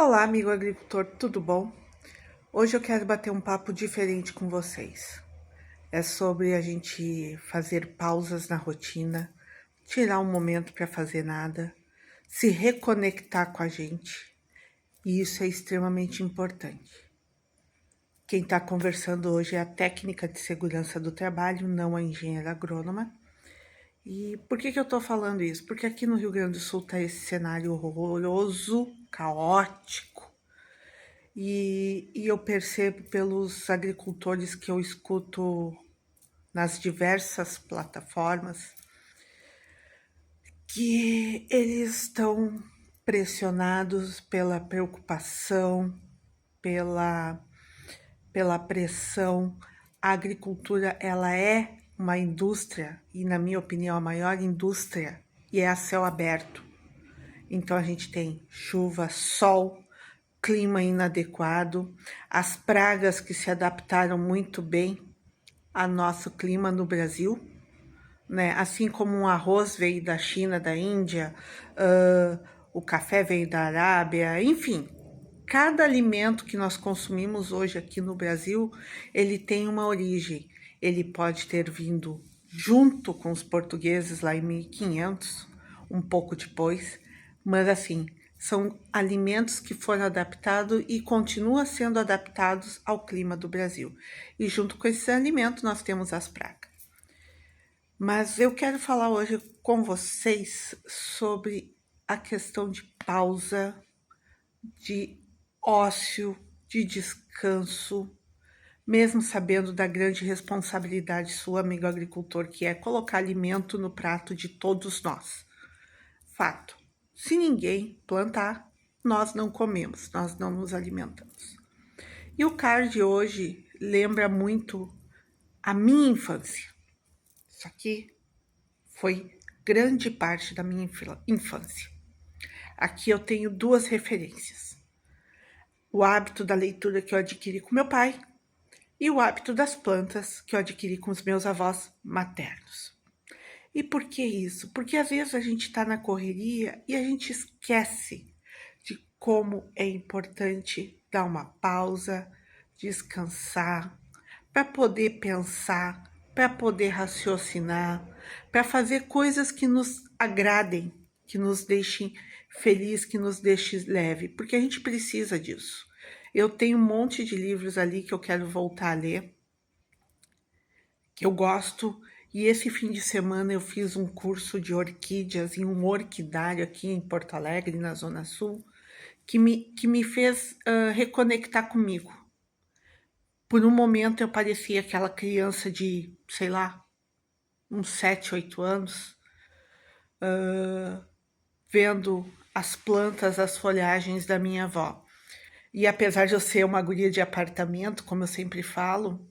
Olá, amigo agricultor, tudo bom? Hoje eu quero bater um papo diferente com vocês. É sobre a gente fazer pausas na rotina, tirar um momento para fazer nada, se reconectar com a gente, e isso é extremamente importante. Quem está conversando hoje é a técnica de segurança do trabalho, não a engenheira agrônoma. E por que eu estou falando isso? Porque aqui no Rio Grande do Sul está esse cenário horroroso, caótico. E eu percebo pelos agricultores que eu escuto nas diversas plataformas que eles estão pressionados pela preocupação, pela, pela pressão. A agricultura, ela é uma indústria, e na minha opinião a maior indústria, e é a céu aberto. Então a gente tem chuva, sol, clima inadequado, as pragas que se adaptaram muito bem ao nosso clima no Brasil, né? Assim como o arroz veio da China, da Índia, o café veio da Arábia, enfim. Cada alimento que nós consumimos hoje aqui no Brasil, ele tem uma origem. Ele pode ter vindo junto com os portugueses lá em 1500, um pouco depois, mas assim, são alimentos que foram adaptados e continuam sendo adaptados ao clima do Brasil. E junto com esses alimentos nós temos as pragas. Mas eu quero falar hoje com vocês sobre a questão de pausa, de ócio, de descanso, mesmo sabendo da grande responsabilidade sua, amigo agricultor, que é colocar alimento no prato de todos nós. Fato. Se ninguém plantar, nós não comemos, nós não nos alimentamos. E o card hoje lembra muito a minha infância. Isso aqui foi grande parte da minha infância. Aqui eu tenho duas referências. O hábito da leitura que eu adquiri com meu pai e o hábito das plantas que eu adquiri com os meus avós maternos. E por que isso? Porque às vezes a gente está na correria e a gente esquece de como é importante dar uma pausa, descansar, para poder pensar, para poder raciocinar, para fazer coisas que nos agradem, que nos deixem feliz, que nos deixem leve, porque a gente precisa disso. Eu tenho um monte de livros ali que eu quero voltar a ler, que eu gosto, e esse fim de semana eu fiz um curso de orquídeas em um orquidário aqui em Porto Alegre, na Zona Sul, que me fez reconectar comigo. Por um momento eu parecia aquela criança de, sei lá, uns 7, 8 anos, vendo as plantas, as folhagens da minha avó. E apesar de eu ser uma guria de apartamento, como eu sempre falo,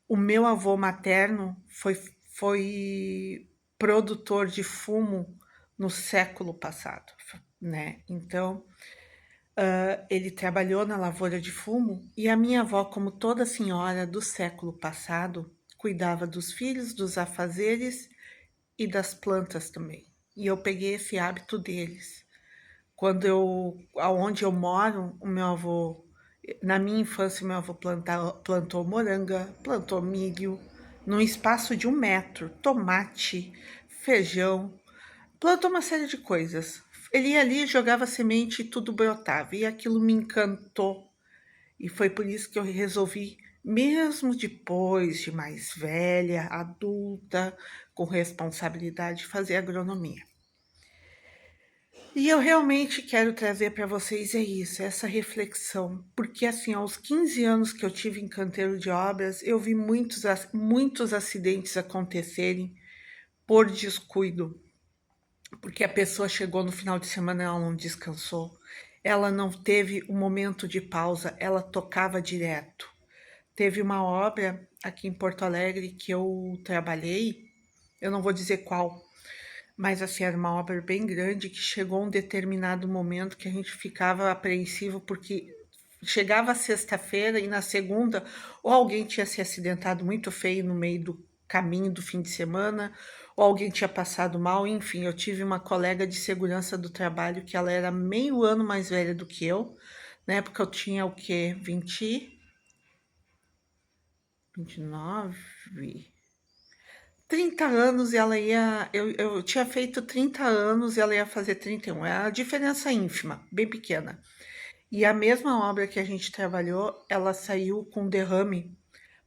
o meu avô materno foi produtor de fumo no século passado, né? Então, ele trabalhou na lavoura de fumo e a minha avó, como toda senhora do século passado, cuidava dos filhos, dos afazeres e das plantas também. E eu peguei esse hábito deles. Aonde eu moro, o meu avô, na minha infância, meu avô plantou moranga, plantou milho, num espaço de 1 metro, tomate, feijão, plantou uma série de coisas. Ele ia ali, jogava semente e tudo brotava. E aquilo me encantou. E foi por isso que eu resolvi, mesmo depois de mais velha, adulta, com responsabilidade, fazer agronomia. E eu realmente quero trazer para vocês isso, essa reflexão, porque assim, aos 15 anos que eu tive em canteiro de obras, eu vi muitos acidentes acontecerem por descuido, porque a pessoa chegou no final de semana, ela não descansou, ela não teve um momento de pausa, ela tocava direto. Teve uma obra aqui em Porto Alegre que eu trabalhei, eu não vou dizer qual, mas assim, era uma obra bem grande que chegou um determinado momento que a gente ficava apreensivo porque chegava a sexta-feira e na segunda ou alguém tinha se acidentado muito feio no meio caminho do fim de semana, ou alguém tinha passado mal, enfim, eu tive uma colega de segurança do trabalho que ela era meio ano mais velha do que eu, na época eu tinha o quê? 29, 30 anos e ela ia. Eu tinha feito 30 anos e ela ia fazer 31. É a diferença ínfima, bem pequena. E a mesma obra que a gente trabalhou, ela saiu com derrame,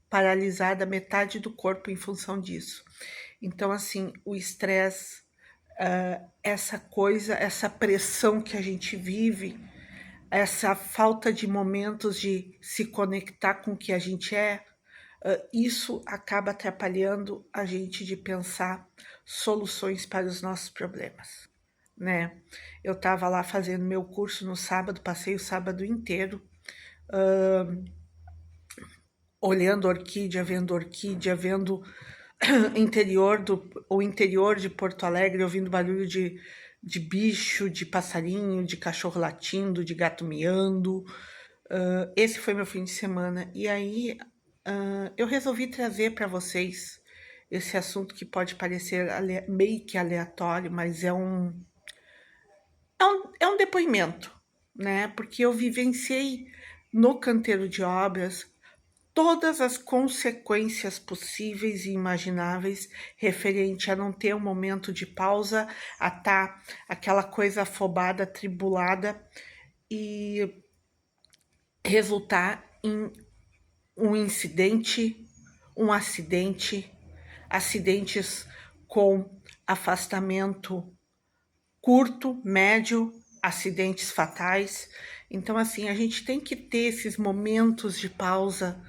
paralisada metade do corpo em função disso. Então, assim, o estresse, essa coisa, essa pressão que a gente vive, essa falta de momentos de se conectar com o que a gente é, isso acaba atrapalhando a gente de pensar soluções para os nossos problemas, né? Eu estava lá fazendo meu curso no sábado, passei o sábado inteiro olhando orquídea, vendo o interior de Porto Alegre, ouvindo barulho de bicho, de passarinho, de cachorro latindo, de gato miando. Esse foi meu fim de semana. E aí eu resolvi trazer para vocês esse assunto que pode parecer meio que aleatório, mas é um depoimento, né? Porque eu vivenciei no canteiro de obras todas as consequências possíveis e imagináveis referente a não ter um momento de pausa, a estar aquela coisa afobada, atribulada e resultar em um incidente, um acidente, acidentes com afastamento curto, médio, acidentes fatais. Então, assim, a gente tem que ter esses momentos de pausa,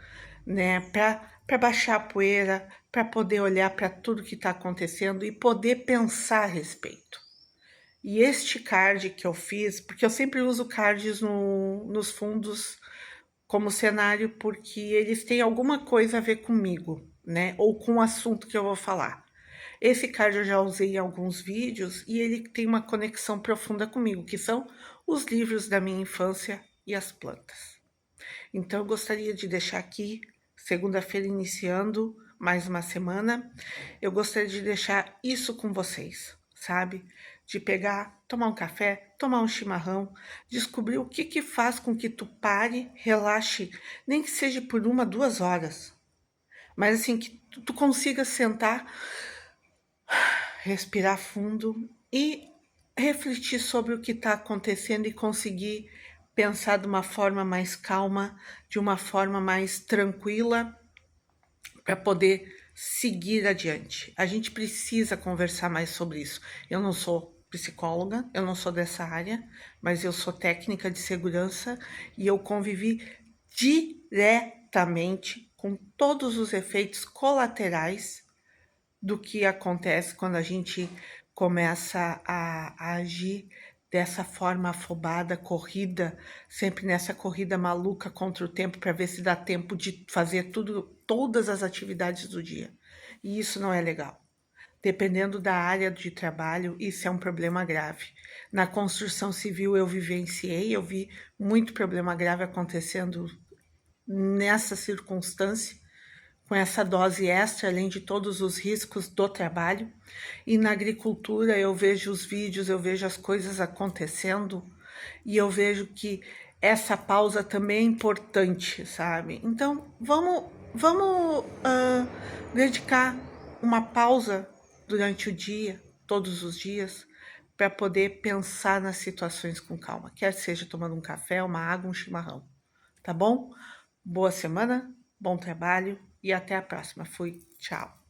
né, para baixar a poeira, para poder olhar para tudo que está acontecendo e poder pensar a respeito. E este card que eu fiz, porque eu sempre uso cards nos fundos como cenário, porque eles têm alguma coisa a ver comigo, né, ou com o assunto que eu vou falar. Esse card eu já usei em alguns vídeos e ele tem uma conexão profunda comigo, que são os livros da minha infância e as plantas. Então eu gostaria de deixar aqui, segunda-feira iniciando mais uma semana, eu gostaria de deixar isso com vocês, sabe? De pegar, tomar um café, tomar um chimarrão, descobrir o que faz com que tu pare, relaxe, nem que seja por 1, 2 horas, mas assim, que tu consiga sentar, respirar fundo e refletir sobre o que está acontecendo e conseguir pensar de uma forma mais calma, de uma forma mais tranquila, para poder seguir adiante. A gente precisa conversar mais sobre isso. Eu não sou psicóloga, eu não sou dessa área, mas eu sou técnica de segurança e eu convivi diretamente com todos os efeitos colaterais do que acontece quando a gente começa a agir dessa forma afobada, corrida, sempre nessa corrida maluca contra o tempo para ver se dá tempo de fazer todas as atividades do dia. E isso não é legal. Dependendo da área de trabalho, isso é um problema grave. Na construção civil eu vivenciei, eu vi muito problema grave acontecendo nessa circunstância, com essa dose extra, além de todos os riscos do trabalho. E na agricultura eu vejo os vídeos, eu vejo as coisas acontecendo e eu vejo que essa pausa também é importante, sabe? Então vamos dedicar uma pausa durante o dia, todos os dias, para poder pensar nas situações com calma, quer seja tomando um café, uma água, um chimarrão, tá bom? Boa semana, bom trabalho e até a próxima. Fui, tchau.